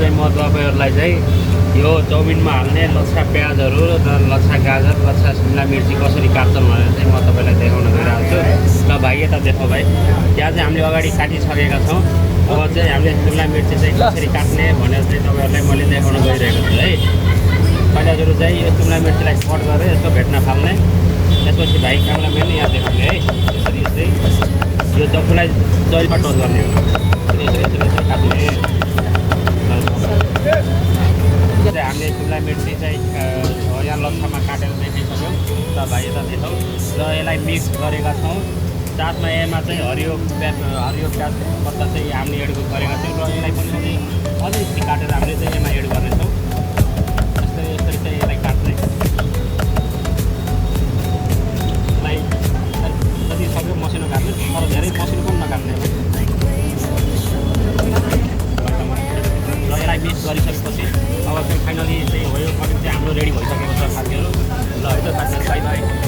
चाहिँ म तपाईँहरूलाई चाहिँ यो चाउमिनमा हाल्ने लच्छा प्याजहरू र लच्छा गाजर लच्छा शिमला मिर्ची कसरी काट्छन् भनेर चाहिँ म तपाईँलाई देखाउन गइरहेको छु। ल भाइ यता देखाउँ भाइ, त्यहाँ चाहिँ हामीले अगाडि काटिसकेका छौँ। अब चाहिँ हामीले शिमला मिर्ची चाहिँ कसरी काट्ने भनेर चाहिँ तपाईँहरूलाई मैले देखाउन गइरहेको छु है। पहिला सुरु चाहिँ यो शिमला मिर्चीलाई कट गरेर यसो भेट्न फाल्ने, त्यसपछि भाइ क्यामेराम्यान यहाँ देखाउने है। यसरी यस्तै यो चक्कुलाई जहिले टच गर्ने हो, यसरी काट्ने। हामीले शिमला मिर्ची चाहिँ यहाँ लच्छामा काटेर देखाइसक्यौँ। ल भाइ यता देखाउँ। र यसलाई मिक्स गरेका छौँ। साथमा यसमा चाहिँ हरियो प्याज पत्ता चाहिँ हामीले एड गरेका छौँ र यसलाई पनि चाहिँ अलिकति काटेर हामीले चाहिँ यसमा एड गर्नेछौँ। यसरी चाहिँ यसलाई काट्ने, यसलाई जति सक्यो मसिनो काट्ने, तर धेरै मसिनो पनि नकाट्ने। र यसलाई मिक्स गरिसकेपछि अब चाहिँ फाइनली चाहिँ हो यो कटिङ चाहिँ हाम्रो रेडी भइसकेको छ साथीहरू। ल है त साथीहरू, बाई बाई।